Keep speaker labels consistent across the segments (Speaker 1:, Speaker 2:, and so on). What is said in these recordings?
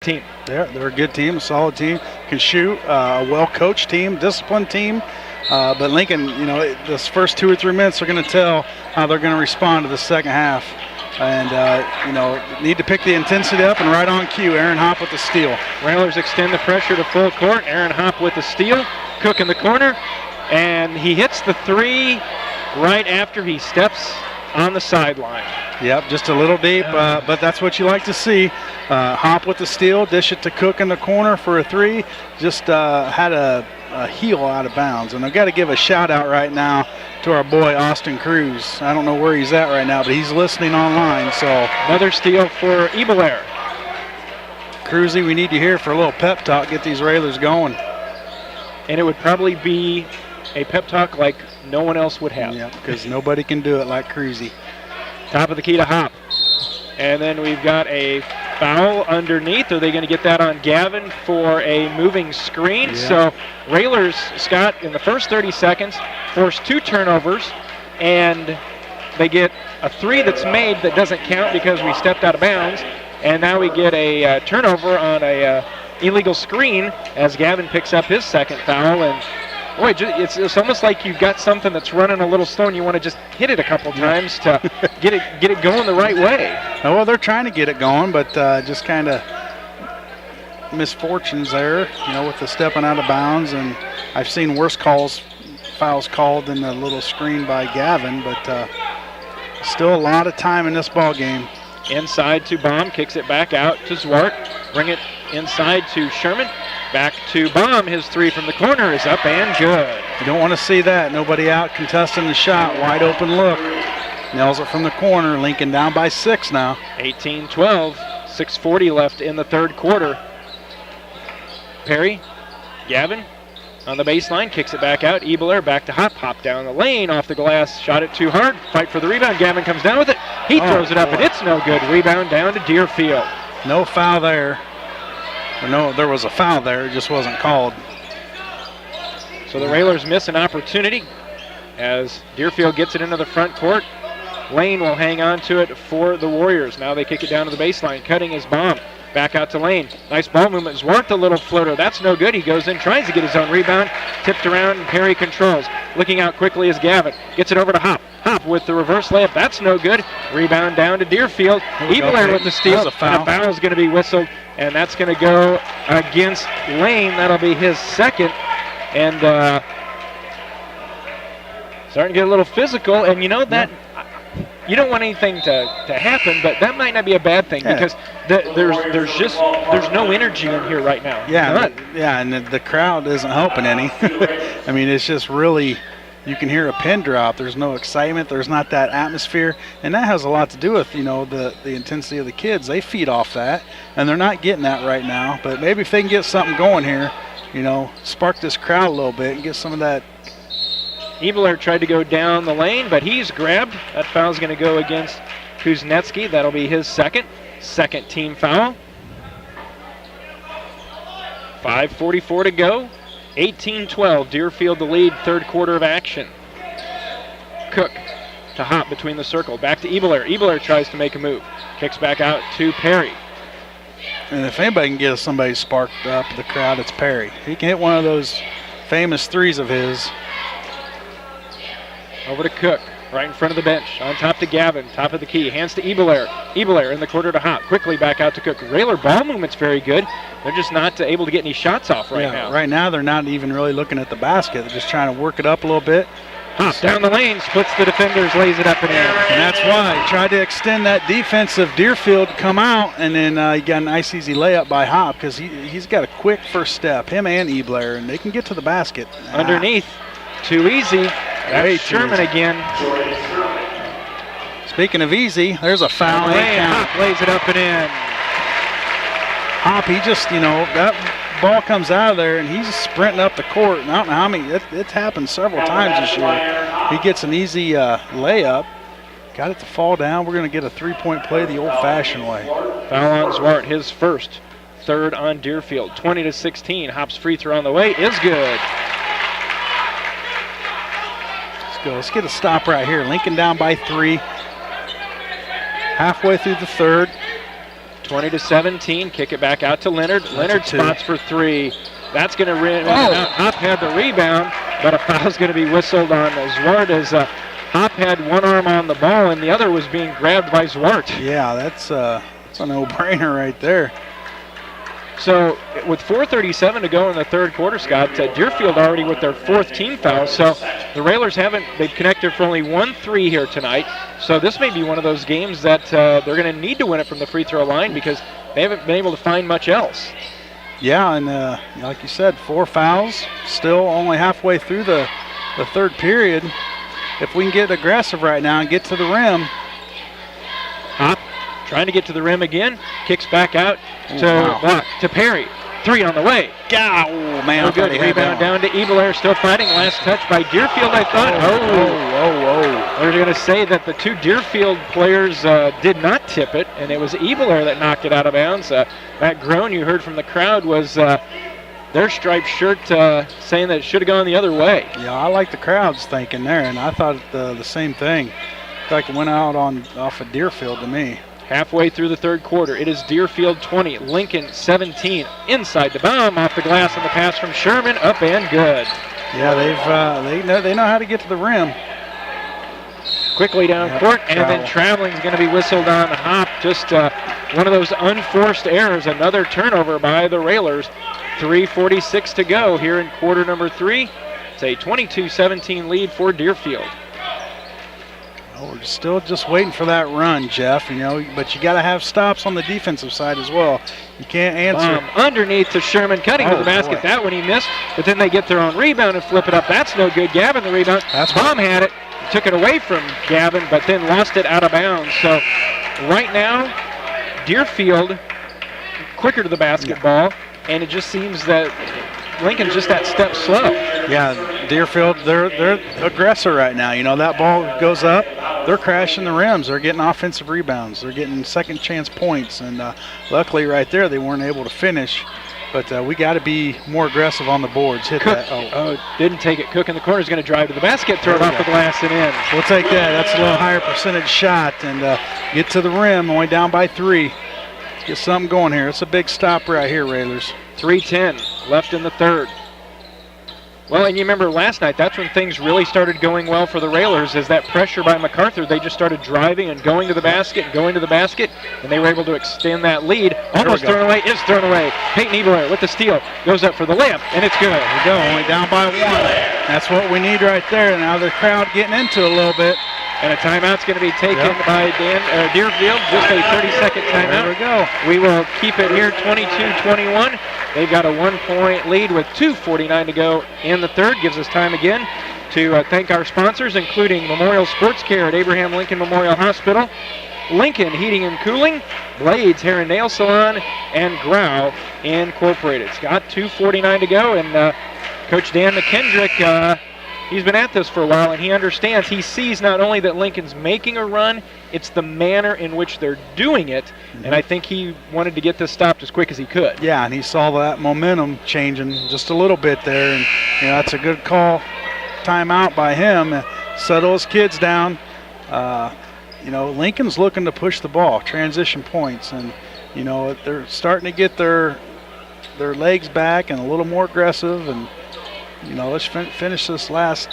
Speaker 1: team.
Speaker 2: They're a good team, a solid team, can shoot, a well-coached team, disciplined team. But Lincoln, this first 2 or 3 minutes are going to tell how they're going to respond to the second half. And, need to pick the intensity up and right on cue. Aaron Hopp with the steal.
Speaker 1: Railers extend the pressure to full court. Aaron Hopp with the steal. Cook in the corner. And he hits the three right after he steps on the sideline.
Speaker 2: Yep, just a little deep, but that's what you like to see. Hopp with the steal, dish it to Cook in the corner for a three. Just had a heel out of bounds. And I've got to give a shout out right now to our boy Austin Cruz. I don't know where he's at right now, but he's listening online. So
Speaker 1: another steal for Ebelair.
Speaker 2: Cruzy, we need you here for a little pep talk, get these Railers going.
Speaker 1: And it would probably be a pep talk like no one else would have.
Speaker 2: Yeah, because nobody can do it like Cruzy.
Speaker 1: Top of the key to Hopp. And then we've got a foul underneath. Are they going to get that on Gavin for a moving screen?
Speaker 2: Yeah.
Speaker 1: So Railers, Scott, in the first 30 seconds, forced 2 turnovers, and they get a three that's made that doesn't count because we stepped out of bounds. And now we get a turnover on a illegal screen as Gavin picks up his second foul. And boy, it's almost like you've got something that's running a little slow and you want to just hit it a couple times to get it going the right way.
Speaker 2: Oh, well, they're trying to get it going, but just kind of misfortunes there, with the stepping out of bounds. And I've seen worse fouls called than the little screen by Gavin, but still a lot of time in this ball game.
Speaker 1: Inside to Baum, kicks it back out to Zwart. Bring it inside to Sherman. Back to Baum. His three from the corner is up and good.
Speaker 2: You don't want to see that. Nobody out contesting the shot. Wide open look. Nails it from the corner. Lincoln down by 6 now.
Speaker 1: 18-12. 6:40 left in the third quarter. Perry, Gavin on the baseline, kicks it back out. Ebelair back to Hopp. Hopp down the lane, off the glass, shot it too hard. Fight for the rebound. Gavin comes down with it. He throws it up, and it's no good. Rebound down to Deerfield.
Speaker 2: No foul there. Or no, there was a foul there. It just wasn't called.
Speaker 1: So the Railers miss an opportunity as Deerfield gets it into the front court. Lane will hang on to it for the Warriors. Now they kick it down to the baseline. Cutting is Baum. Back out to Lane. Nice ball movement. Zwart, the little floater. That's no good. He goes in, tries to get his own rebound. Tipped around, and Perry controls. Looking out quickly is Gavin. Gets it over to Hopp. Hopp with the reverse layup. That's no good. Rebound down to Deerfield. Ebelair with the steal.
Speaker 2: A foul.
Speaker 1: And a foul is going to be whistled, and that's going to go against Lane. That'll be his second. And starting to get a little physical. And that you don't want anything to happen, but that might not be a bad thing because there's no energy in here right now.
Speaker 2: Yeah, and the crowd isn't helping any. I mean, it's just really, you can hear a pin drop. There's no excitement. There's not that atmosphere, and that has a lot to do with the intensity of the kids. They feed off that, and they're not getting that right now. But maybe if they can get something going here, spark this crowd a little bit and get some of that.
Speaker 1: Ebelair tried to go down the lane, but he's grabbed. That foul's going to go against Kuznetsky. That'll be his second team foul. 5:44 to go. 18-12. Deerfield the lead, third quarter of action. Cook to Hopp between the circle. Back to Ebelair. Ebelair tries to make a move. Kicks back out to Perry.
Speaker 2: And if anybody can get somebody sparked up the crowd, it's Perry. He can hit one of those famous threes of his.
Speaker 1: Over to Cook, right in front of the bench. On top to Gavin, top of the key. Hands to Ebelair. Ebelair in the corner to Hopp. Quickly back out to Cook. Railer ball movement's very good. They're just not able to get any shots off right now.
Speaker 2: Right now they're not even really looking at the basket. They're just trying to work it up a little bit.
Speaker 1: Hopp down the lane, splits the defenders, lays it up and in.
Speaker 2: And that's why he tried to extend that defense of Deerfield, come out, and then he got a nice easy layup by Hopp because he's got a quick first step, him and Ebelair, and they can get to the basket.
Speaker 1: Underneath, too easy. That's Sherman again.
Speaker 2: Speaking of easy, there's a foul.
Speaker 1: Hopp lays it up and in.
Speaker 2: Hopp, he just, that ball comes out of there and he's sprinting up the court. And I don't know how many, it's happened several times this year. He gets an easy layup. Got it to fall down. We're going to get a three-point play the old-fashioned way.
Speaker 1: Foul on Zwart, his first. Third on Deerfield. 20-16. Hopp's free throw on the way is good.
Speaker 2: Let's get a stop right here. Lincoln down by 3. Halfway through the third.
Speaker 1: 20-17. Kick it back out to Leonard. Leonard spots for three. That's going to out. Hop had the rebound, but a foul's going to be whistled on Zwart as Hop had one arm on the ball and the other was being grabbed by Zwart.
Speaker 2: Yeah, that's a no-brainer right there.
Speaker 1: So with 4:37 to go in the third quarter, Scott, Deerfield already with their fourth team foul. So the Railers they've connected for only 1-3 here tonight. So this may be one of those games that they're going to need to win it from the free throw line because they haven't been able to find much else.
Speaker 2: Yeah, and like you said, 4 fouls, still only halfway through the third period. If we can get aggressive right now and get to the rim.
Speaker 1: Hop trying to get to the rim again, kicks back out to Perry. Three on the way.
Speaker 2: Oh, man.
Speaker 1: No good. Rebound down to Ebelair, still fighting. Last touch by Deerfield, I thought. I was going to say that the two Deerfield players did not tip it, and it was Ebelair that knocked it out of bounds. That groan you heard from the crowd was their striped shirt saying that it should have gone the other way.
Speaker 2: Yeah, I like the crowd's thinking there, and I thought the same thing. Like it went out off of Deerfield to me.
Speaker 1: Halfway through the third quarter, it is Deerfield 20, Lincoln 17. Inside the bomb, off the glass on the pass from Sherman, up and good.
Speaker 2: Yeah, they know how to get to the rim.
Speaker 1: Quickly down court, and then traveling is going to be whistled on Hop. Just one of those unforced errors. Another turnover by the Railers. 3:46 to go here in quarter number 3. It's a 22-17 lead for Deerfield.
Speaker 2: Well, we're still just waiting for that run, Jeff, but you got to have stops on the defensive side as well. You can't answer.
Speaker 1: Underneath to Sherman, cutting to the basket. Boy. That one he missed, but then they get their own rebound and flip it up. That's no good. Gavin the rebound. Baum had it, took it away from Gavin, but then lost it out of bounds. So right now, Deerfield quicker to the basketball, and it just seems that Lincoln's just that step slow.
Speaker 2: Yeah, Deerfield, they're aggressor right now. That ball goes up, they're crashing the rims. They're getting offensive rebounds. They're getting second chance points. And luckily right there they weren't able to finish. But we got to be more aggressive on the boards. Hit
Speaker 1: Cook.
Speaker 2: that.
Speaker 1: Didn't take it. Cook in the corner is going to drive to the basket, throw it off the glass and in.
Speaker 2: We'll take that. That's a little higher percentage shot. And get to the rim, only down by 3. Get something going here. It's a big stop right here, Railers.
Speaker 1: 3:10 left in the third. Well, and you remember last night, that's when things really started going well for the Railers, as that pressure by MacArthur, they just started driving and going to the basket, and they were able to extend that lead. Almost thrown away, is thrown away. Peyton Ebelair with the steal, goes up for the layup, and it's good.
Speaker 2: There we go, only down by 1. That's what we need right there. Now the crowd getting into it a little bit.
Speaker 1: And a timeout's going to be taken by Deerfield, just a 30-second timeout.
Speaker 2: There we go.
Speaker 1: We will keep it here, 22-21. They've got a 1-point lead with 2:49 to go in the third. Gives us time again to thank our sponsors, including Memorial Sports Care at Abraham Lincoln Memorial Hospital, Lincoln Heating and Cooling, Blades Hair and Nail Salon, and Grau Incorporated. It's got 2:49 to go, and Coach Dan McKendrick, he's been at this for a while, and he understands. He sees not only that Lincoln's making a run, it's the manner in which they're doing it, and I think he wanted to get this stopped as quick as he could.
Speaker 2: Yeah, and he saw that momentum changing just a little bit there, and that's a good call. Timeout by him. Settle his kids down. Lincoln's looking to push the ball, transition points, and they're starting to get their legs back and a little more aggressive, and let's finish this last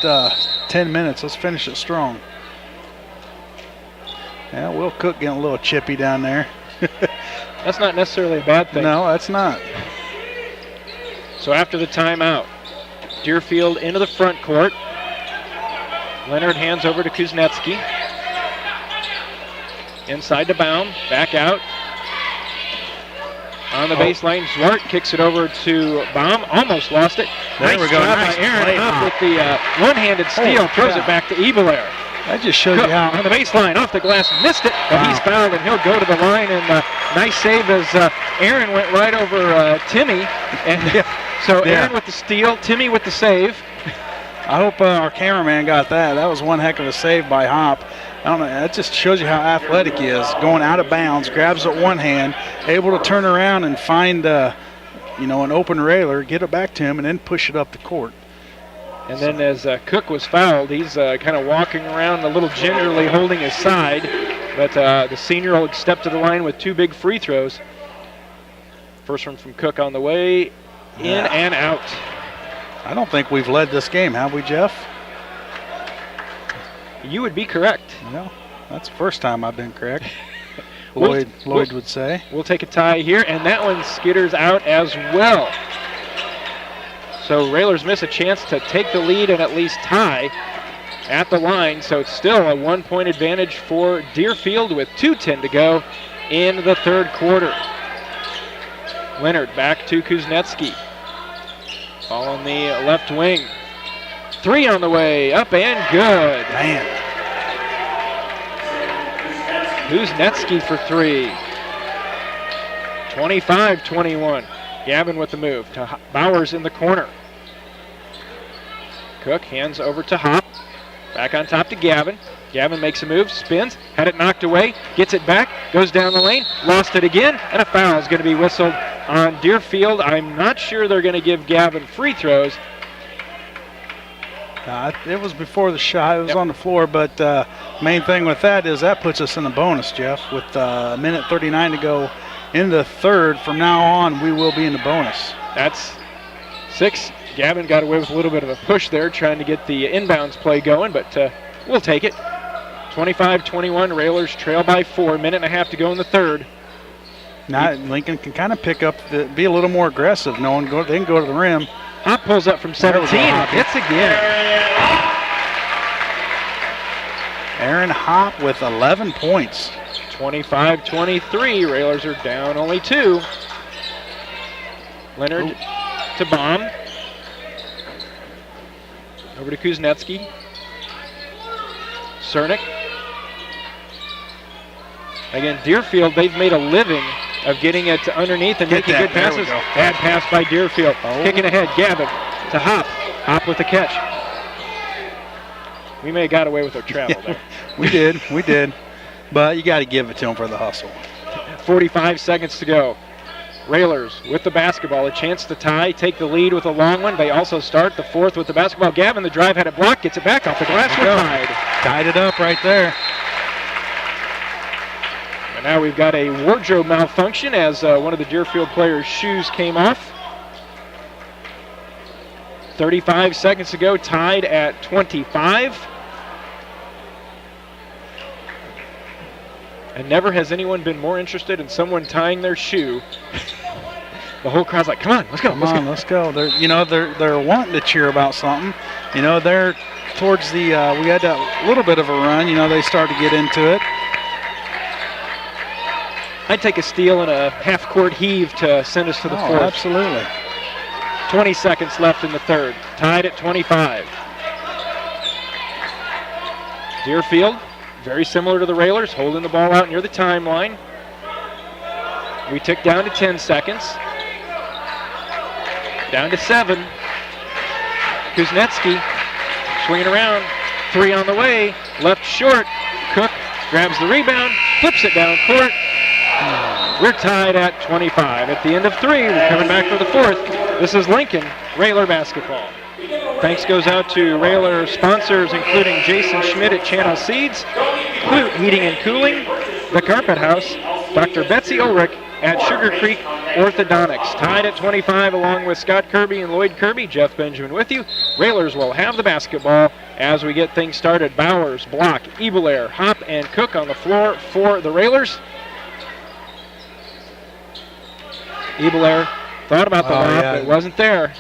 Speaker 2: 10 minutes. Let's finish it strong. Yeah, Will Cook getting a little chippy down there.
Speaker 1: That's not necessarily a bad thing.
Speaker 2: No, that's not.
Speaker 1: So after the timeout, Deerfield into the front court. Leonard hands over to Kuznetsky. Inside to Baum, back out. On the baseline, Zwart kicks it over to Baum. Almost lost it.
Speaker 2: There we go.
Speaker 1: Nice job by Aaron up with the one-handed steal. Throws it back to Ebelair.
Speaker 2: That just shows you how.
Speaker 1: On the baseline, off the glass, missed it, but he's fouled, and he'll go to the line. And nice save as Aaron went right over Timmy. And so Aaron with the steal, Timmy with the save.
Speaker 2: I hope our cameraman got that. That was one heck of a save by Hop. I don't know. That just shows you how athletic he is. Going out of bounds, grabs it one hand, able to turn around and find, an open railer, get it back to him, and then push it up the court.
Speaker 1: And then as Cook was fouled, he's kind of walking around a little gingerly, holding his side. But the senior will step to the line with 2 big free throws. First one from Cook on the way, in and out.
Speaker 2: I don't think we've led this game, have we, Jeff?
Speaker 1: You would be correct.
Speaker 2: No, that's the first time I've been correct. Lloyd would say.
Speaker 1: We'll take a tie here, and that one skitters out as well. So Railers miss a chance to take the lead and at least tie at the line. So it's still a 1-point advantage for Deerfield with 2:10 to go in the third quarter. Leonard back to Kuznetsky. Ball on the left wing. 3 on the way, up and good.
Speaker 2: Man.
Speaker 1: Kuznetsky for 3. 25-21. Gavin with the move to Bowers in the corner. Cook hands over to Hop. Back on top to Gavin. Gavin makes a move, spins, had it knocked away, gets it back, goes down the lane, lost it again, and a foul is going to be whistled on Deerfield. I'm not sure they're going to give Gavin free throws.
Speaker 2: It was before the shot. It was on the floor, but main thing with that is that puts us in the bonus, Jeff. With a minute 39 to go in the third, from now on, we will be in the bonus.
Speaker 1: That's 6. Gavin got away with a little bit of a push there, trying to get the inbounds play going, but we'll take it. 25-21, Railers trail by 4, minute and a half to go in the third.
Speaker 2: Now Lincoln can kind of pick up, be a little more aggressive. They can go to the rim.
Speaker 1: Hop pulls up from 17 and hits again.
Speaker 2: Aaron Hop with 11 points.
Speaker 1: 25-23, Railers are down only 2. Leonard to Baum. Over to Kuznetsky. Cernick. Again, Deerfield, they've made a living of getting it underneath and making good passes. Bad pass by Deerfield. Kicking ahead, Gavin to Hop. Hop with the catch. We may have got away with our travel there.
Speaker 2: We did. But you got to give it to him for the hustle.
Speaker 1: 45 seconds to go. Railers with the basketball, a chance to tie, take the lead with a long one. They also start the fourth with the basketball. Gavin, the drive, had it blocked, gets it back off the glass. We're tied.
Speaker 2: Tied it up right there.
Speaker 1: And now we've got a wardrobe malfunction as one of the Deerfield players' shoes came off. 35 seconds to go, tied at 25. And never has anyone been more interested in someone tying their shoe. The whole crowd's like, come on, let's go.
Speaker 2: Let's go. They're wanting to cheer about something. They're towards the, we had a little bit of a run. They started to get into it.
Speaker 1: I'd take a steal and a half-court heave to send us to the fourth.
Speaker 2: Absolutely.
Speaker 1: 20 seconds left in the third. Tied at 25. Deerfield, very similar to the Railers, holding the ball out near the timeline. We tick down to 10 seconds. Down to 7. Kuznetsky swinging around. 3 on the way. Left short. Cook grabs the rebound, flips it down court. We're tied at 25. At the end of 3, we're coming back for the fourth. This is Lincoln Railer basketball. Thanks goes out to Railer sponsors, including Jason Schmidt at Channel Seeds, Clute Heating and Cooling, The Carpet House, Dr. Betsy Ulrich at Sugar Creek Orthodontics. Tied at 25 along with Scott Kirby and Lloyd Kirby. Jeff Benjamin with you. Railers will have the basketball as we get things started. Bowers, Block, Ebelair, Hop, and Cook on the floor for the Railers. Ebelair thought about the lob, but it wasn't there.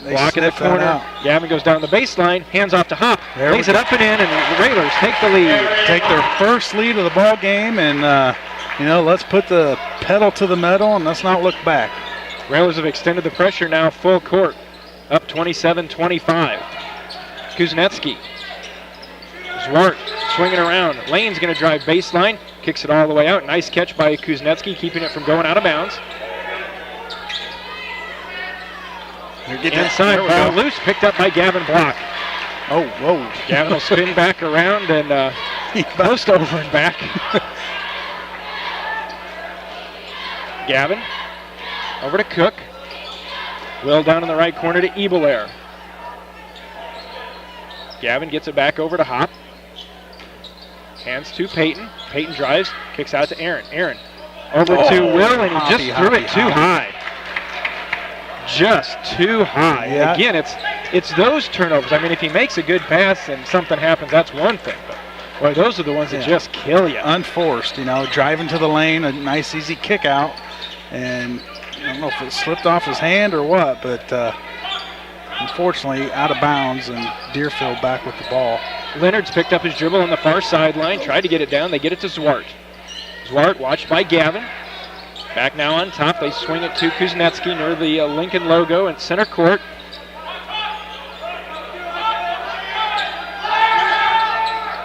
Speaker 1: Block in the corner. Gavin goes down the baseline, hands off to Hop, lays it up and in, and the Railers take the lead.
Speaker 2: Take their first lead of the ball game, and let's put the pedal to the metal and let's not look back.
Speaker 1: Railers have extended the pressure now full court, up 27-25. Kuznetsky. Zwart swinging around. Lane's going to drive baseline, kicks it all the way out. Nice catch by Kuznetsky, keeping it from going out of bounds. Inside, ball loose, picked up by Gavin Block.
Speaker 2: Oh, whoa.
Speaker 1: Gavin will spin back around and post over and back. Gavin over to Cook. Will down in the right corner to Ebelair. Gavin gets it back over to Hop. Hands to Peyton. Peyton drives, kicks out to Aaron. Aaron over to Will, and he just threw it too high. Just too high.
Speaker 2: Yeah.
Speaker 1: Again, it's those turnovers. I mean, if he makes a good pass and something happens, that's one thing. But boy, those are the ones that just kill you.
Speaker 2: Unforced, driving to the lane, a nice easy kick out, and I don't know if it slipped off his hand or what, but unfortunately out of bounds, and Deerfield back with the ball.
Speaker 1: Leonard's picked up his dribble on the far sideline, tried to get it down. They get it to Zwart. Zwart watched by Gavin. Back now on top. They swing it to Kuznetsky near the Lincoln logo in center court.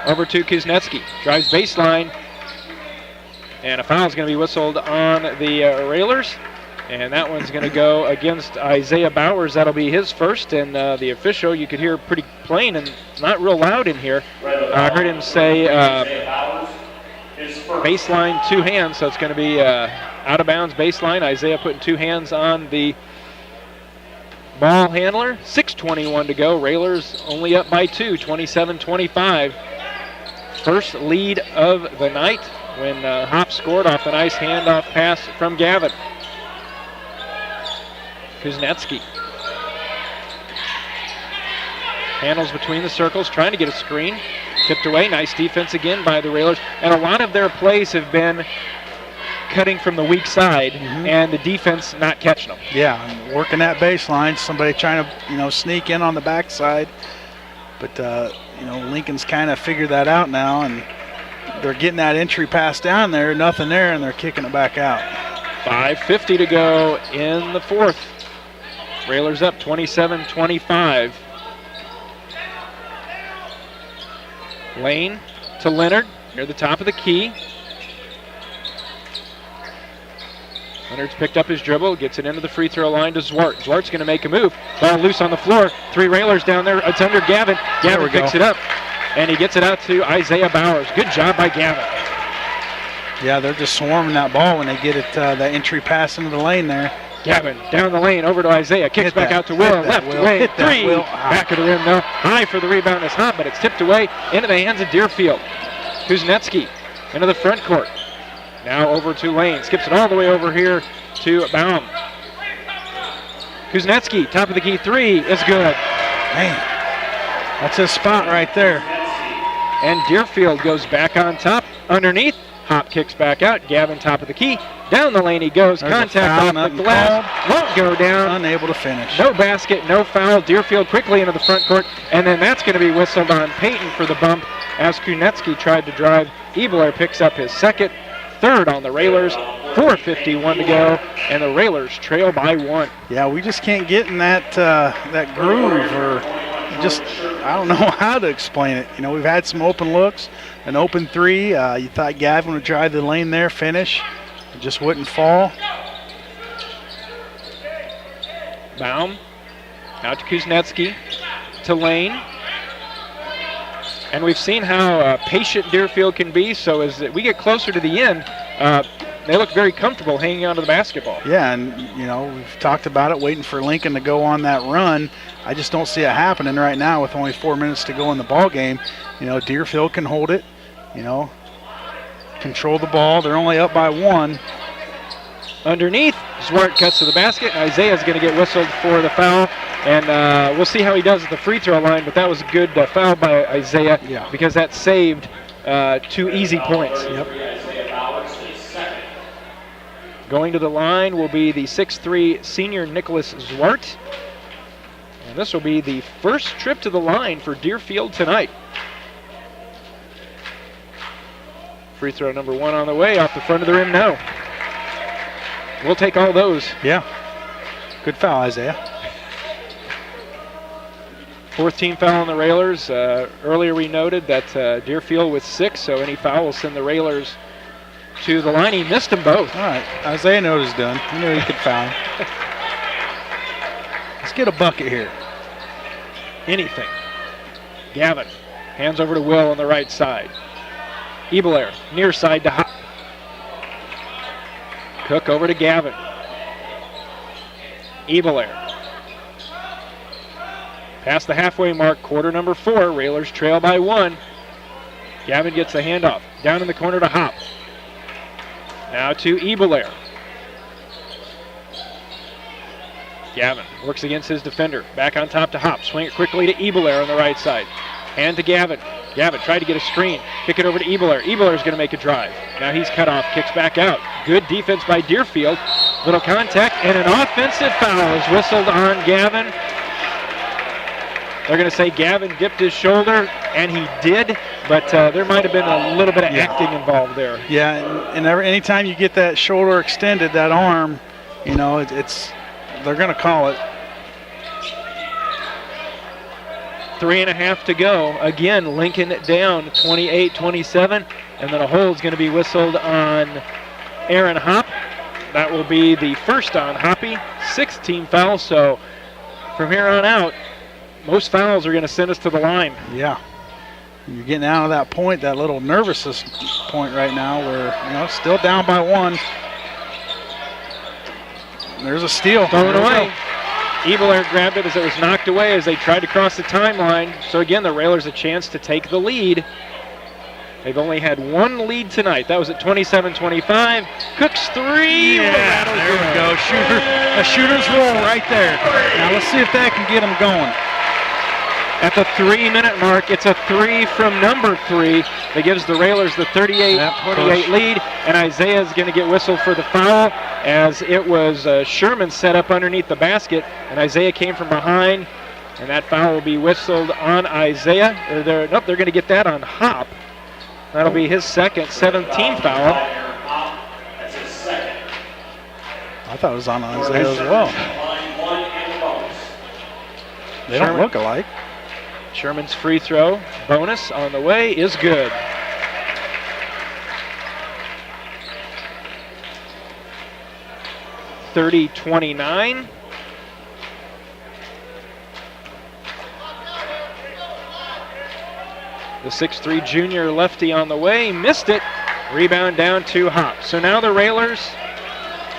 Speaker 1: Over to Kuznetsky. Drives baseline. And a foul is going to be whistled on the Railers. And that one's going to go against Isaiah Bowers. That'll be his first. And the official, you could hear pretty plain and not real loud in here. I heard him say baseline, 2 hands. So it's going to be out of bounds baseline. Isaiah putting 2 hands on the ball handler. 6:21 to go. Railers only up by 2, 27-25. First lead of the night when Hop scored off a nice handoff pass from Gavin. Kuznetsky handles between the circles, trying to get a screen. Tipped away. Nice defense again by the Railers. And a lot of their plays have been cutting from the weak side, and the defense not catching them.
Speaker 2: Yeah, and working that baseline. Somebody trying to sneak in on the backside, but Lincoln's kind of figured that out now, and they're getting that entry pass down there, nothing there, and they're kicking it back out.
Speaker 1: 5:50 to go in the fourth. Railers up 27-25. Lane to Leonard near the top of the key. Leonard's picked up his dribble, gets it into the free throw line to Zwart. Zwart's going to make a move. Ball loose on the floor. 3 Railers down there. It's under Gavin. Gavin picks it up, and he gets it out to Isaiah Bowers. Good job by Gavin.
Speaker 2: Yeah, they're just swarming that ball when they get it, that entry pass into the lane there.
Speaker 1: Gavin down the lane over to Isaiah. Kicks back out to Will. Left wing. 3. Back of the rim, though. High for the rebound is Hop, but it's tipped away into the hands of Deerfield. Kuznetsky into the front court. Now over to Lane. Skips it all the way over here to Baum. Kuznetsky, top of the key 3 is good.
Speaker 2: Man, that's his spot right there.
Speaker 1: And Deerfield goes back on top. Underneath. Hop kicks back out. Gavin, top of the key. Down the lane he goes.
Speaker 2: There's
Speaker 1: contact off the glass. Won't go down.
Speaker 2: Unable to finish.
Speaker 1: No basket, no foul. Deerfield quickly into the front court. And then that's going to be whistled on Peyton for the bump as Kuznetsky tried to drive. Ebler picks up his second. Third on the Railers. 4:51 to go. And the Railers trail by 1.
Speaker 2: Yeah, we just can't get in that that groove, or just, I don't know how to explain it. We've had some open looks, an open 3. You thought Gavin would drive the lane there, finish. It just wouldn't fall.
Speaker 1: Baum out to Kuznetsky to Lane. And we've seen how patient Deerfield can be, so as we get closer to the end, they look very comfortable hanging on to the basketball.
Speaker 2: Yeah, and, we've talked about it, waiting for Lincoln to go on that run. I just don't see it happening right now with only 4 minutes to go in the ball game. Deerfield can hold it, control the ball. They're only up by 1.
Speaker 1: Underneath, Zwart cuts to the basket. Isaiah's going to get whistled for the foul, and we'll see how he does at the free throw line, but that was a good foul by Isaiah because that saved 2 easy points.
Speaker 2: Yep.
Speaker 1: Going to the line will be the 6'3" senior Nicholas Zwart, and this will be the first trip to the line for Deerfield tonight. Free throw number 1 on the way, off the front of the rim now. We'll take all those.
Speaker 2: Yeah. Good foul, Isaiah.
Speaker 1: 4th team foul on the Railers. Earlier we noted that Deerfield with 6, so any foul will send the Railers to the line. He missed them both.
Speaker 2: All right. Isaiah knows he's done. He knew he could foul. Let's get a bucket here.
Speaker 1: Anything. Gavin. Hands over to Will on the right side. Ebler, near side to Hop. Cook over to Gavin. Ebler. Past the halfway mark, quarter number 4. Railers trail by 1. Gavin gets the handoff. Down in the corner to Hop. Now to Ebelair. Gavin works against his defender. Back on top to Hop. Swing it quickly to Ebelair on the right side. And to Gavin. Gavin tried to get a screen. Kick it over to Ebelair. Ebelair's going to make a drive. Now he's cut off. Kicks back out. Good defense by Deerfield. Little contact and an offensive foul is whistled on Gavin. They're going to say Gavin dipped his shoulder, and he did, but there might have been a little bit of acting involved there.
Speaker 2: Yeah, and anytime you get that shoulder extended, that arm, you know, they're going to call it.
Speaker 1: 3.5 to go. Again, Lincoln down 28-27, and then a hold's going to be whistled on Aaron Hop. That will be the first on Hoppy, 6th team foul. So from here on out, most fouls are going to send us to the line.
Speaker 2: Yeah. You're getting out of that point, that little nervousness point right now where, you know, still down by 1. There's a steal.
Speaker 1: Thrown away. Ebelair grabbed it as it was knocked away as they tried to cross the timeline. So again, the Railers a chance to take the lead. They've only had one lead tonight. That was at 27-25. Cook's 3.
Speaker 2: Yeah, there we go. A shooter's roll right there. Now let's see if that can get them going.
Speaker 1: At the 3-minute mark, it's a 3 from number 3 that gives the Railers the 38-28 lead, and Isaiah is going to get whistled for the foul as it was Sherman set up underneath the basket, and Isaiah came from behind, and that foul will be whistled on Isaiah. They're going to get that on Hop. That'll be his second, 7th foul.
Speaker 2: I thought it was on Isaiah as well. They don't look alike.
Speaker 1: Sherman's free throw bonus on the way is good. (30-29). The 6'3" junior lefty on the way, missed it. Rebound down to Hop. So now the Railers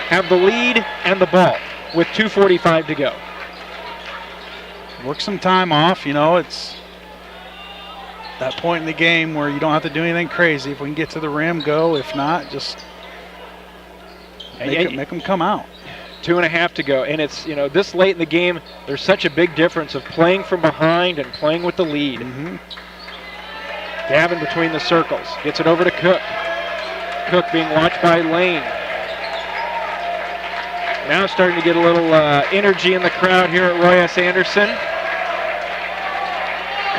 Speaker 1: have the lead and the ball with 2:45 to go.
Speaker 2: Work some time off, you know, it's that point in the game where you don't have to do anything crazy. If we can get to the rim, go. If not, just make them come out.
Speaker 1: 2.5 to go, and it's, you know, this late in the game, there's such a big difference of playing from behind and playing with the lead.
Speaker 2: Mm-hmm.
Speaker 1: Gavin between the circles, gets it over to Cook. Cook being watched by Lane. Now starting to get a little energy in the crowd here at Roy S. Anderson.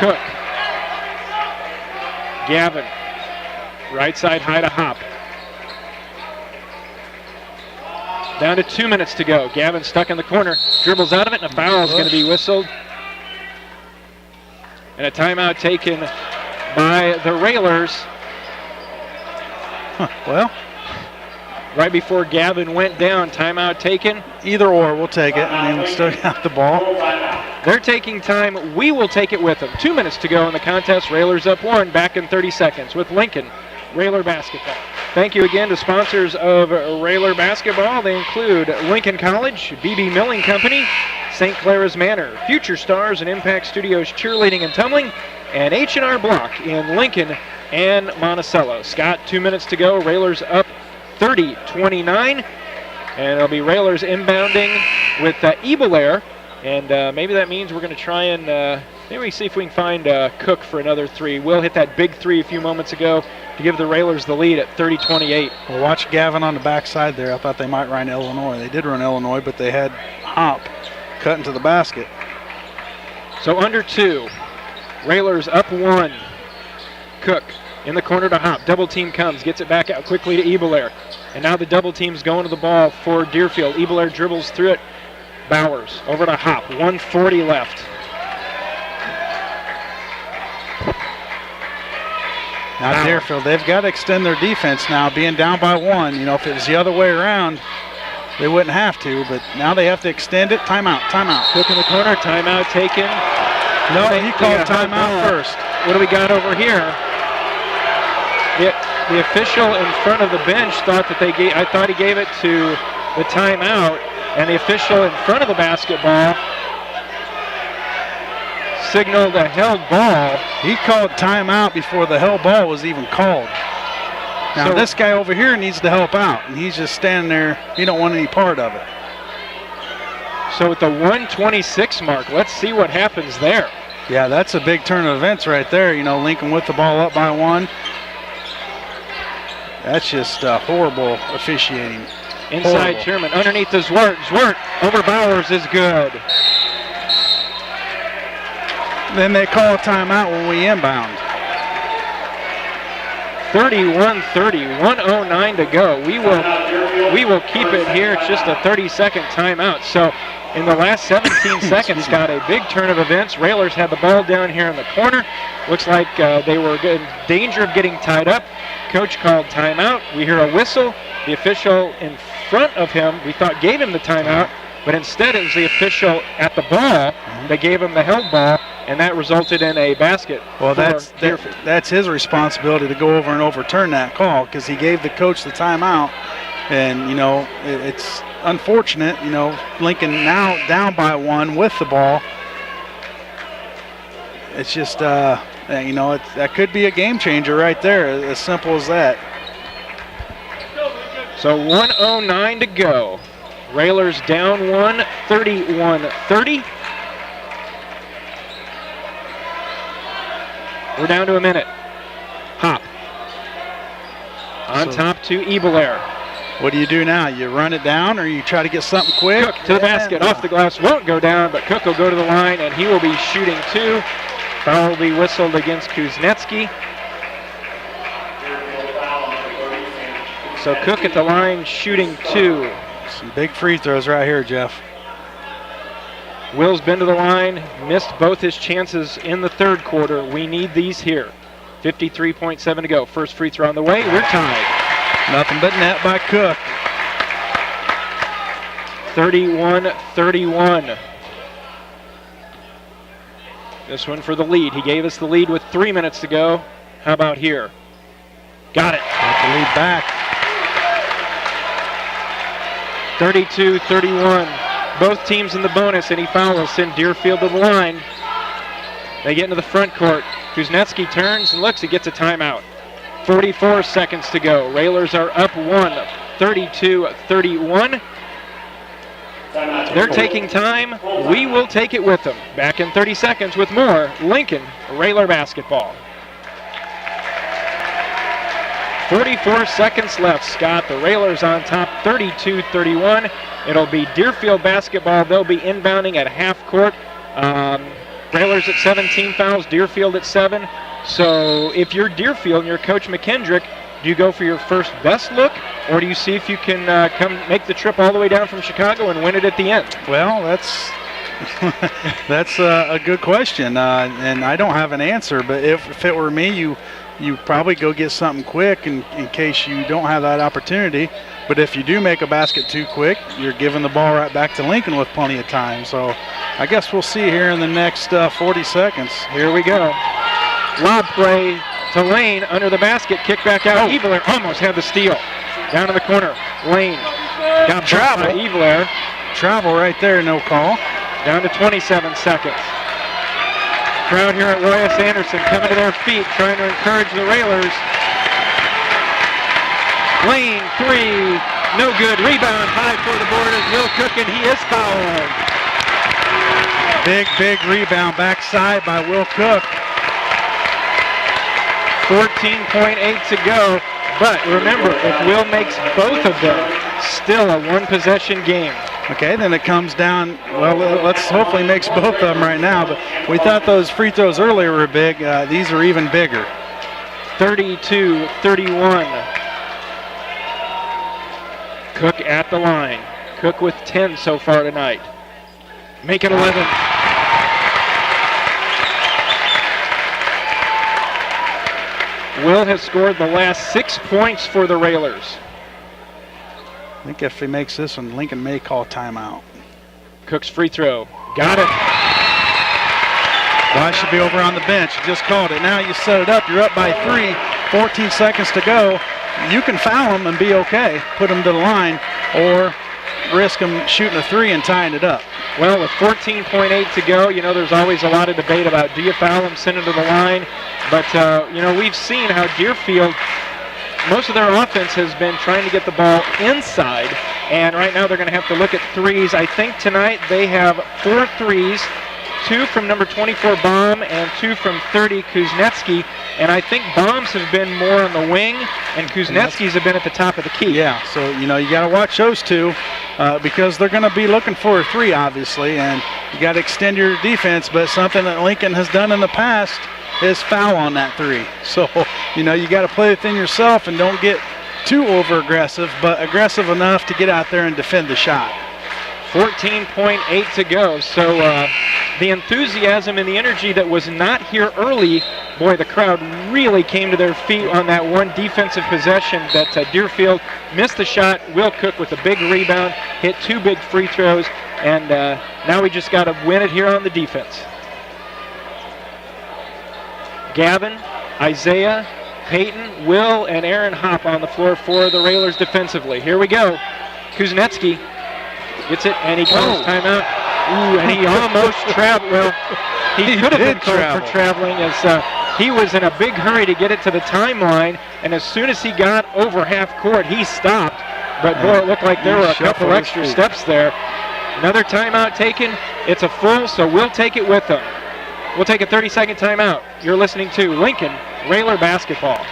Speaker 1: Cook. Gavin. Right side high to Hop. Down to 2 minutes to go. Gavin stuck in the corner. Dribbles out of it, and a foul is going to be whistled. And a timeout taken by the Railers.
Speaker 2: Well,
Speaker 1: right before Gavin went down, timeout taken.
Speaker 2: Either or, we'll take it. I mean, we still got the ball.
Speaker 1: They're taking time. We will take it with them. 2 minutes to go in the contest. Railers up 1, back in 30 seconds with Lincoln Railer Basketball. Thank you again to sponsors of Railer Basketball. They include Lincoln College, BB Milling Company, St. Clara's Manor, Future Stars and Impact Studios Cheerleading and Tumbling, and H&R Block in Lincoln and Monticello. Scott, 2 minutes to go. Railers up 30-29. And it'll be Railers inbounding with Ebelair. And maybe that means we're going to try and maybe see if we can find Cook for another 3. Will hit that big 3 a few moments ago to give the Railers the lead at 30-28.
Speaker 2: Well, watch Gavin on the backside there. I thought they might run Illinois. They did run Illinois, but they had Hop cut into the basket.
Speaker 1: So under 2. Railers up 1. Cook in the corner to Hop. Double team comes, gets it back out quickly to Ebelair. And now the double team's going to the ball for Deerfield. Ebelair dribbles through it. Bowers over to Hop. 1:40 left.
Speaker 2: Now
Speaker 1: Bowers.
Speaker 2: Deerfield, they've got to extend their defense now, being down by 1. You know, if it was the other way around, they wouldn't have to, but now they have to extend it. Timeout, timeout.
Speaker 1: Cook in the corner, timeout taken.
Speaker 2: No, he called timeout first.
Speaker 1: What do we got over here? The official in front of the bench thought that I thought he gave it to the timeout, and the official in front of the basketball signaled a held ball.
Speaker 2: He called timeout before the held ball was even called. Now
Speaker 1: So-
Speaker 2: this guy over here needs to help out, and he's just standing there. He don't want any part of it.
Speaker 1: So at the 1:26 mark, let's see what happens there.
Speaker 2: Yeah, that's a big turn of events right there. You know, Lincoln with the ball up by 1. That's just horrible officiating.
Speaker 1: Inside
Speaker 2: Horrible.
Speaker 1: Sherman, underneath the Zwart. Zwart over Bowers is good.
Speaker 2: Then they call a timeout when we inbound.
Speaker 1: 31-30, 1:09 to go. We will keep it here. It's just a 30-second timeout. So in the last 17 seconds, got a big turn of events. Railers had the ball down here in the corner. Looks like they were in danger of getting tied up. Coach called timeout. We hear a whistle. The official in front of him, we thought gave him the timeout, but instead it was the official at the ball that gave him the held ball, and that resulted in a basket.
Speaker 2: Well,
Speaker 1: for
Speaker 2: that's
Speaker 1: Deerfield.
Speaker 2: that's his responsibility to go over and overturn that call, because he gave the coach the timeout. And, you know, it's unfortunate, you know, Lincoln now down by 1 with the ball. It's just, you know, that could be a game changer right there, as simple as that.
Speaker 1: So 1:09 to go. Railers down 1, 31-30. We're down to a minute. Hop. On top to Ebelair.
Speaker 2: What do you do now? You run it down, or you try to get something quick?
Speaker 1: Cook to the basket. Off the glass. Won't go down, but Cook will go to the line, and he will be shooting 2. Foul will be whistled against Kuznetsky. So Cook at the line shooting 2.
Speaker 2: Some big free throws right here, Jeff.
Speaker 1: Will's been to the line, missed both his chances in the third quarter. We need these here. 53.7 to go. First free throw on the way. We're tied.
Speaker 2: Nothing but net by Cook.
Speaker 1: 31-31. This one for the lead. He gave us the lead with 3 minutes to go. How about here? Got it.
Speaker 2: Got the lead back.
Speaker 1: 32-31. Both teams in the bonus. Any foul will send Deerfield to the line. They get into the front court. Kuznetsky turns and looks. He gets a timeout. 44 seconds to go. Railers are up 1, 32-31. They're taking time. We will take it with them. Back in 30 seconds with more Lincoln Railer basketball. 44 seconds left. Scott, the Railers on top, 32-31. It'll be Deerfield basketball. They'll be inbounding at half court. Railers at 17 fouls, Deerfield at 7. So if you're Deerfield and you're Coach McKendrick, do you go for your first best look, or do you see if you can come make the trip all the way down from Chicago and win it at the end?
Speaker 2: Well, that's that's a good question, and I don't have an answer. But if it were me, you probably go get something quick in case you don't have that opportunity. But if you do make a basket too quick, you're giving the ball right back to Lincoln with plenty of time. So I guess we'll see here in the next 40 seconds.
Speaker 1: Here we go. Lob play to Lane under the basket. Kick back out. Evelair almost had the steal. Down in the corner. Lane got travel. By Evelair.
Speaker 2: Travel right there, no call.
Speaker 1: Down to 27 seconds. Crowd here at Royce Anderson coming to their feet, trying to encourage the Railers. Lane, 3, no good. Rebound high for the board is Will Cook, and he is fouled.
Speaker 2: Big rebound backside by Will Cook.
Speaker 1: 14.8 to go. But remember, if Will makes both of them, still a one-possession game.
Speaker 2: Okay, then it comes down, well, let's hopefully makes both of them right now. But we thought those free throws earlier were big. These are even bigger.
Speaker 1: 32-31. Cook at the line. Cook with 10 so far tonight. Make it 11. Will has scored the last 6 points for the Railers.
Speaker 2: I think if he makes this one, Lincoln may call timeout.
Speaker 1: Cook's free throw. Got it.
Speaker 2: Well, I should be over on the bench. You just called it. Now you set it up. You're up by 3. 14 seconds to go. You can foul him and be okay. Put him to the line, or risk him shooting a 3 and tying it up.
Speaker 1: Well, with 14.8 to go, there's always a lot of debate about do you foul them, send them to the line. But, we've seen how Deerfield, most of their offense has been trying to get the ball inside. And right now they're going to have to look at threes. I think tonight they have 4 threes, 2 from number 24, Baum, and 2 from 30, Kuznetsky. And I think Baum's have been more on the wing, and Kuznetsky's have been at the top of the key.
Speaker 2: Yeah, so, you got to watch those two because they're going to be looking for a 3, obviously, and you got to extend your defense, but something that Lincoln has done in the past is foul on that 3. So, you got to play within yourself and don't get too over-aggressive, but aggressive enough to get out there and defend the shot.
Speaker 1: 14.8 to go. So the enthusiasm and the energy that was not here early, boy, the crowd really came to their feet on that one defensive possession that Deerfield missed the shot. Will Cook with a big rebound, hit 2 big free throws, and now we just got to win it here on the defense. Gavin, Isaiah, Peyton, Will, and Aaron Hopp on the floor for the Railers defensively. Here we go. Kuznetsky gets it, and he calls timeout. Ooh, and he almost traveled. Well, he could have been called for traveling as he was in a big hurry to get it to the timeline, and as soon as he got over half court, he stopped. But, boy, it looked like there were a couple extra steps there. Another timeout taken. It's a full, so we'll take it with them. We'll take a 30-second timeout. You're listening to Lincoln Railer Basketball.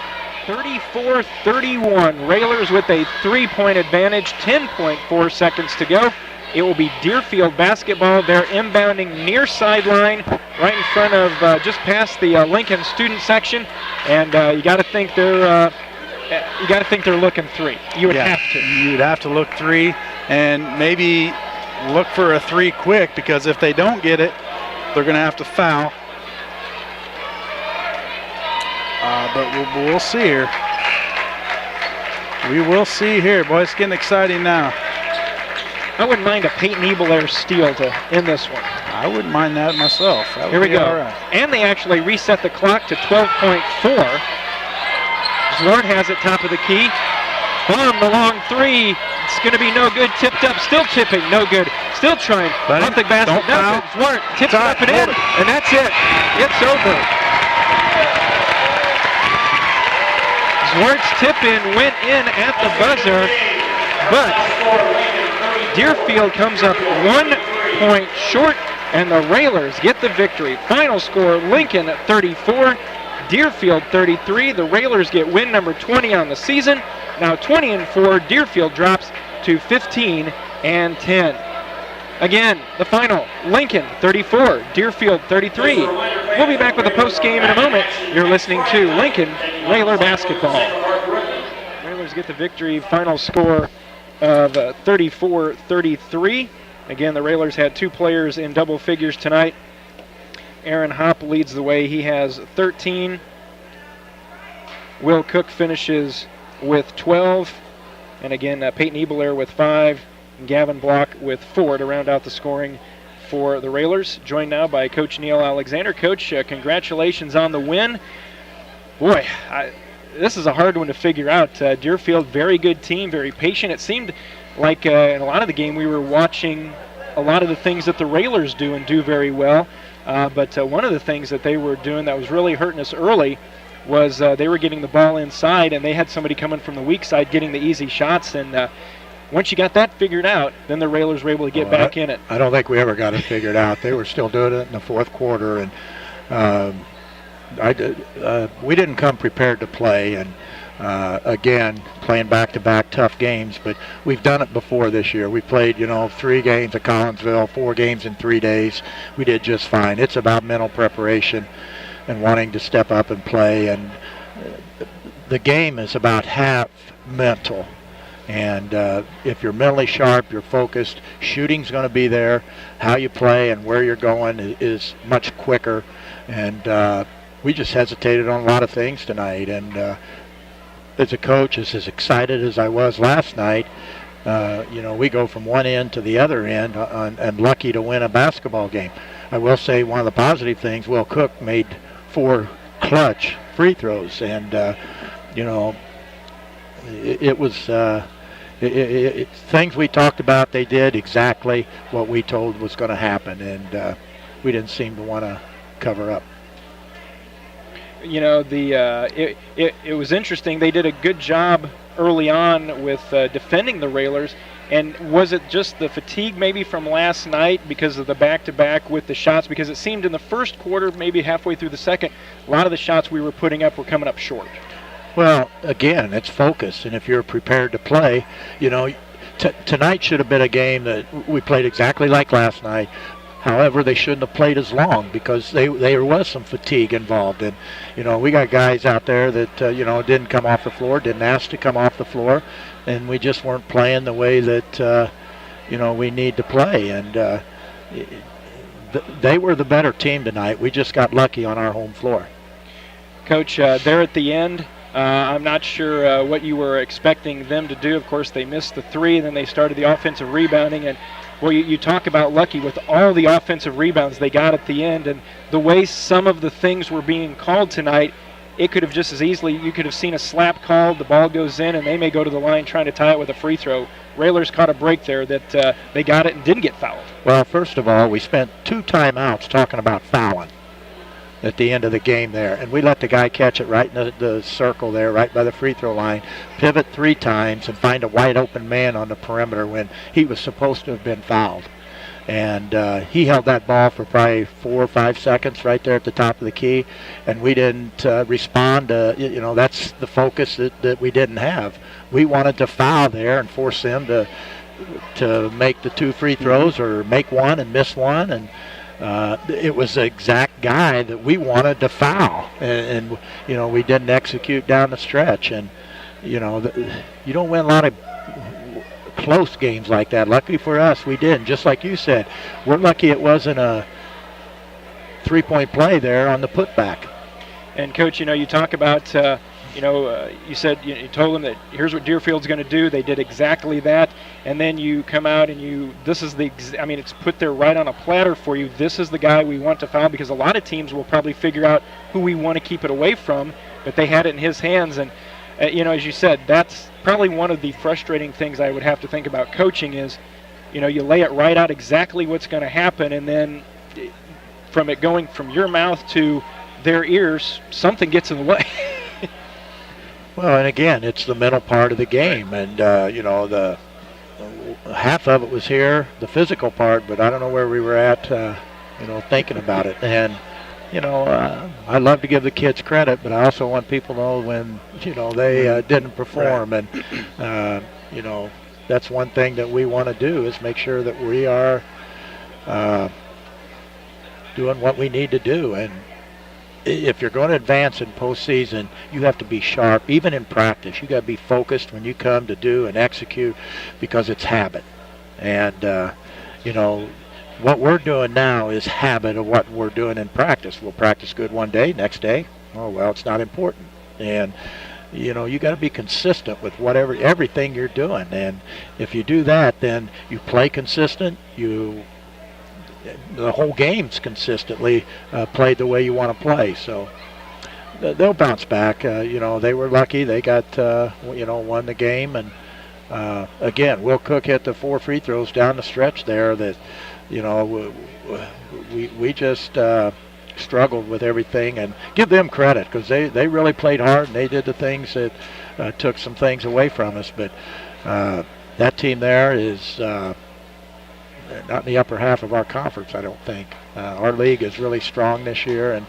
Speaker 1: 34-31. Railers with a 3-point advantage, 10.4 seconds to go. It will be Deerfield basketball. They're inbounding near sideline, right in front of, just past the Lincoln student section, and you got to think they're looking 3. You would have to.
Speaker 2: You'd have to look 3, and maybe look for a 3 quick, because if they don't get it, they're going to have to foul. But we'll see here. We will see here. Boy, it's getting exciting now.
Speaker 1: I wouldn't mind a Peyton Ebelair steal to end this one.
Speaker 2: I wouldn't mind that myself.
Speaker 1: Here we go.
Speaker 2: Right.
Speaker 1: And they actually reset the clock to 12.4. Zwart has it top of the key. Baum, the long 3. It's going to be no good. Tipped up. Still tipping. No good. Still trying. Off the basket. No good. Zwart tips it up and in. And that's it. It's over. Zwart's tip-in went in at the buzzer, but Deerfield comes up 1 point short, and the Railers get the victory. Final score, Lincoln 34, Deerfield 33. The Railers get win number 20 on the season. Now 20-4, Deerfield drops to 15-10. Again, the final, Lincoln 34, Deerfield 33. We'll be back with the post game in a moment. You're listening to Lincoln Railer Basketball. Railers get the victory, final score of 34-33. Again, the Railers had 2 players in double figures tonight. Aaron Hopp leads the way. He has 13. Will Cook finishes with 12. And again, Peyton Ebelair with 5. And Gavin Block with 4 to round out the scoring for the Railers. Joined now by Coach Neil Alexander. Coach, congratulations on the win. Boy, this is a hard one to figure out. Deerfield, very good team, very patient. It seemed like in a lot of the game we were watching a lot of the things that the Railers do and do very well. But one of the things that they were doing that was really hurting us early was they were getting the ball inside, and they had somebody coming from the weak side getting the easy shots. And once you got that figured out, then the Railers were able to get back in it.
Speaker 3: I don't think we ever got it figured out. They were still doing it in the fourth quarter, and we didn't come prepared to play. And again, playing back-to-back tough games, but we've done it before this year. We played, 3 games at Collinsville, 4 games in 3 days. We did just fine. It's about mental preparation and wanting to step up and play. And the game is about half mental. And if you're mentally sharp, you're focused, shooting's going to be there. How you play and where you're going is much quicker. And we just hesitated on a lot of things tonight. And as a coach, as excited as I was last night, we go from one end to the other end and lucky to win a basketball game. I will say one of the positive things, Will Cook made 4 clutch free throws. And, it was... things we talked about, they did exactly what we told was going to happen, and we didn't seem to want to cover up.
Speaker 1: You know, it was interesting. They did a good job early on with defending the Railers. And was it just the fatigue maybe from last night because of the back-to-back with the shots? Because it seemed in the first quarter, maybe halfway through the second, a lot of the shots we were putting up were coming up short.
Speaker 3: Well, again, it's focus. And if you're prepared to play, you know, tonight should have been a game that we played exactly like last night. However, they shouldn't have played as long because there was some fatigue involved. And, you know, we got guys out there that, you know, didn't come off the floor, didn't ask to come off the floor. And we just weren't playing the way that, you know, we need to play. And they were the better team tonight. We just got lucky on our home floor.
Speaker 1: Coach, there at the end, I'm not sure what you were expecting them to do. Of course, they missed the three, and then they started the offensive rebounding. And, well, you talk about lucky with all the offensive rebounds they got at the end. And the way some of the things were being called tonight, it could have just as easily, you could have seen a slap called, the ball goes in, and they may go to the line trying to tie it with a free throw. Railers caught a break there that they got it and didn't get fouled.
Speaker 3: Well, first of all, we spent 2 timeouts talking about fouling at the end of the game there, and we let the guy catch it right in the circle there, right by the free throw line, pivot 3 times, and find a wide open man on the perimeter when he was supposed to have been fouled. And he held that ball for probably 4 or 5 seconds right there at the top of the key, and we didn't respond. You know, that's the focus that we didn't have. We wanted to foul there and force them to make the 2 free throws or make one and miss one. And it was the exact guy that we wanted to foul. And you know, we didn't execute down the stretch. And, you know, you don't win a lot of close games like that. Lucky for us, we did. Just like you said, we're lucky it wasn't a 3-point play there on the putback.
Speaker 1: And Coach, you know, you talk about, you said you told them that here's what Deerfield's going to do. They did exactly that, and then you come out and this is it's put there right on a platter for you. This is the guy we want to foul, because a lot of teams will probably figure out who we want to keep it away from, but they had it in his hands. And you know, as you said, that's probably one of the frustrating things I would have to think about coaching is, you know, you lay it right out exactly what's going to happen, and then from it going from your mouth to their ears, something gets in the way.
Speaker 3: Well, and again, it's the mental part of the game, and you know, the half of it was here, the physical part, but I don't know where we were at, you know, thinking about it. And you know, I love to give the kids credit, but I also want people to know when, you know, they didn't perform. Right. And, you know, that's one thing that we want to do is make sure that we are doing what we need to do. And if you're going to advance in postseason, you have to be sharp. Even in practice, you got to be focused when you come to do and execute, because it's habit. And, you know, what we're doing now is habit of what we're doing in practice. We'll practice good one day, next day, oh, well, it's not important. And, you know, you got to be consistent with everything you're doing. And if you do that, then you play consistent. The whole game's consistently played the way you want to play. So they'll bounce back. You know, they were lucky. They got, you know, won the game. And, again, Will Cook hit the 4 free throws down the stretch there that, you know, we just struggled with everything, and give them credit, because they really played hard, and they did the things that took some things away from us. But that team there is not in the upper half of our conference, I don't think. Our league is really strong this year, and,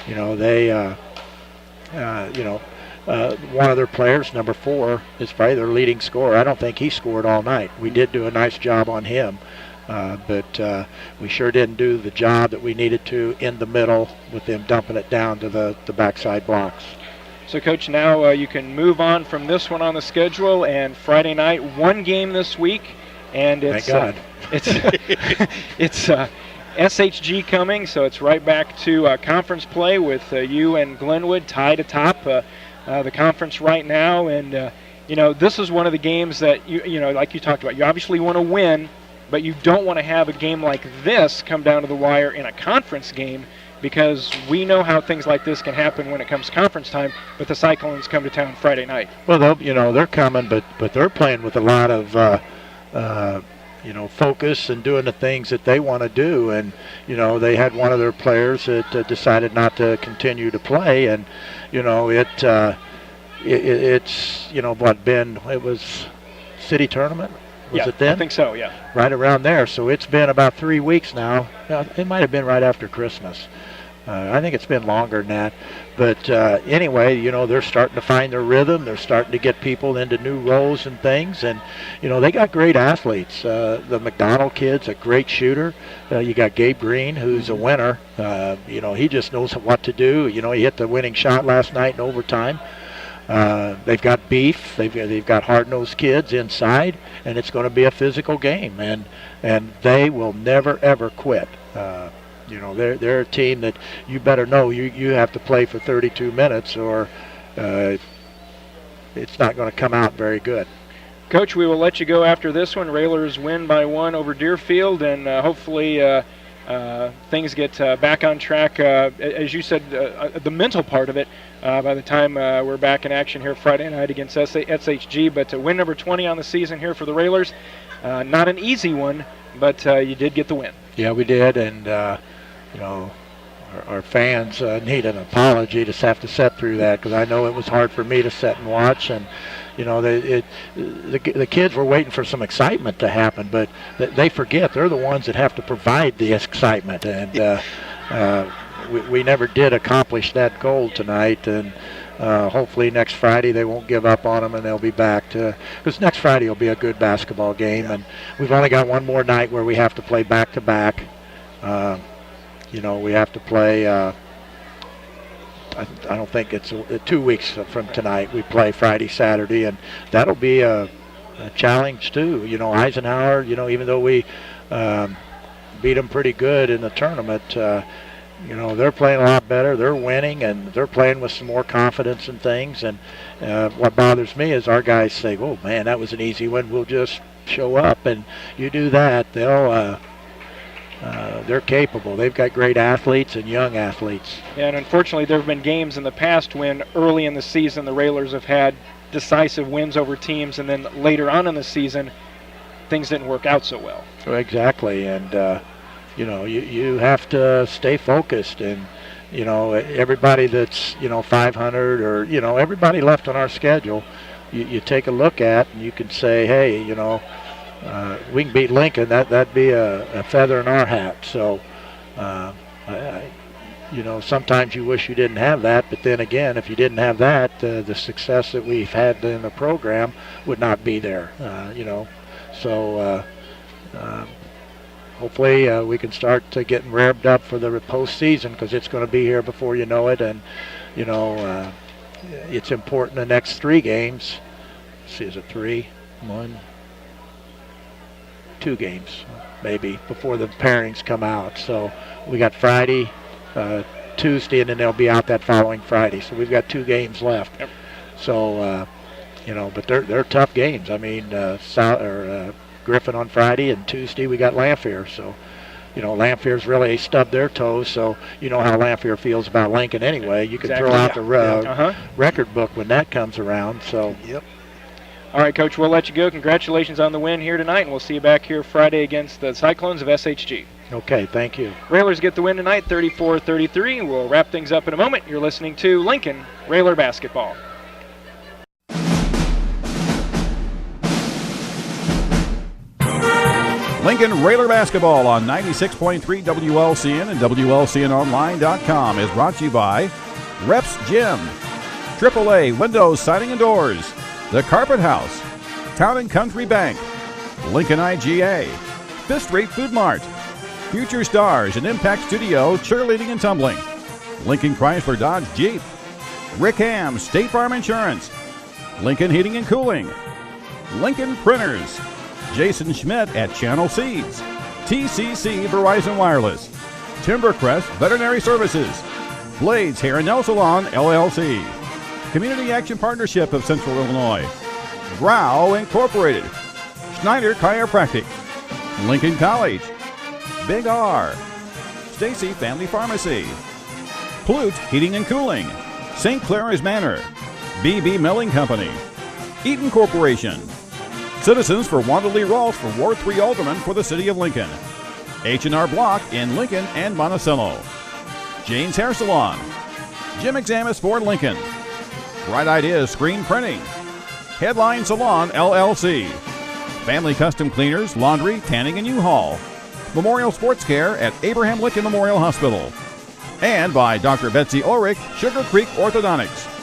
Speaker 3: you know, they, you know, one of their players, number 4, is probably their leading scorer. I don't think he scored all night. We did do a nice job on him. But we sure didn't do the job that we needed to in the middle with them dumping it down to the backside blocks.
Speaker 1: So, Coach, now you can move on from this one on the schedule, and Friday night, 1 game this week, and it's
Speaker 3: Thank God.
Speaker 1: it's SHG coming, so it's right back to conference play with you and Glenwood tied atop the conference right now. And you know, this is one of the games that you know, like you talked about, you obviously want to win, but you don't want to have a game like this come down to the wire in a conference game, because we know how things like this can happen when it comes to conference time, but the Cyclones come to town Friday night.
Speaker 3: Well, they're coming, but they're playing with a lot of focus and doing the things that they want to do. And, they had one of their players that decided not to continue to play. And, it was city tournament? Was it then?
Speaker 1: I think so, yeah.
Speaker 3: Right around there. So it's been about 3 weeks now. It might have been right after Christmas. I think it's been longer than that. But anyway, they're starting to find their rhythm. They're starting to get people into new roles and things. And, they got great athletes. The McDonald kid's a great shooter. You got Gabe Green, who's a winner. He just knows what to do. He hit the winning shot last night in overtime. They've got beef. They've got hard-nosed kids inside, and it's going to be a physical game. And they will never, ever quit. They're a team that you better know you have to play for 32 minutes or it's not going to come out very good.
Speaker 1: Coach, we will let you go after this one. Railers win by 1 over Deerfield, and hopefully things get back on track. As you said, the mental part of it, by the time we're back in action here Friday night against SHG. But win number 20 on the season here for the Railers. Not an easy one, but you did get the win. Yeah,
Speaker 3: we did, and our fans need an apology to have to sit through that, because I know it was hard for me to sit and watch. And the kids were waiting for some excitement to happen, but they forget they're the ones that have to provide the excitement. And we never did accomplish that goal tonight. And hopefully next Friday they won't give up on them and they'll be back to, because next Friday will be a good basketball game. And we've only got one more night where we have to play back-to-back. We have to play, I don't think it's 2 weeks from tonight. We play Friday, Saturday, and that'll be a challenge too. Eisenhower, even though we beat them pretty good in the tournament, they're playing a lot better. They're winning, and they're playing with some more confidence and things. And what bothers me is our guys say, oh, man, that was an easy one. We'll just show up. And you do that, they're capable. They've got great athletes and young athletes.
Speaker 1: Yeah, and unfortunately there have been games in the past when early in the season the Railers have had decisive wins over teams, and then later on in the season things didn't work out so well.
Speaker 3: Exactly, and you have to stay focused. And everybody that's 500 or everybody left on our schedule, you take a look at and you can say, hey, we can beat Lincoln. That'd be a feather in our hat. So, sometimes you wish you didn't have that, but then again, if you didn't have that, the success that we've had in the program would not be there. So hopefully we can start getting revved up for the postseason, because it's going to be here before you know it. And it's important the next 3 games. Let's see, is it 3? 1. 2 games maybe before the pairings come out. So we got Friday, Tuesday, and then they'll be out that following Friday. So we've got 2 games left. Yep. So but they're tough games. I mean, Griffin on Friday, and Tuesday we got Lanphier. So Lanphier's really stubbed their toes. So how Lanphier feels about Lincoln anyway. You can throw out the record book when that comes around. So
Speaker 2: yep.
Speaker 1: All right, Coach, we'll let you go. Congratulations on the win here tonight, and we'll see you back here Friday against the Cyclones of SHG.
Speaker 3: Okay, thank you.
Speaker 1: Railers get the win tonight, 34-33. We'll wrap things up in a moment. You're listening to Lincoln Railer Basketball.
Speaker 4: Lincoln Railer Basketball on 96.3 WLCN and WLCNonline.com is brought to you by Reps Gym, AAA Windows, Siding and Doors, The Carpet House, Town & Country Bank, Lincoln IGA, Fifth Street Food Mart, Future Stars and Impact Studio Cheerleading and Tumbling, Lincoln Chrysler Dodge Jeep, Rick Ham State Farm Insurance, Lincoln Heating and Cooling, Lincoln Printers, Jason Schmidt at Channel Seeds, TCC Verizon Wireless, Timbercrest Veterinary Services, Blades Hair and Nail Salon LLC, Community Action Partnership of Central Illinois, Grau Incorporated, Schneider Chiropractic, Lincoln College, Big R, Stacy Family Pharmacy. Plute Heating and Cooling. St. Clair's Manor. BB Milling Company. Eaton Corporation. Citizens for Wanda Lee Rolfe for Ward 3 Alderman for the City of Lincoln. H&R Block in Lincoln and Monticello. Jane's Hair Salon. Jim Examus for Lincoln. Bright Ideas Screen Printing. Headline Salon LLC. Family Custom Cleaners, Laundry, Tanning, and U-Haul. Memorial Sports Care at Abraham Lincoln Memorial Hospital. And by Dr. Betsy Ulrich, Sugar Creek Orthodontics.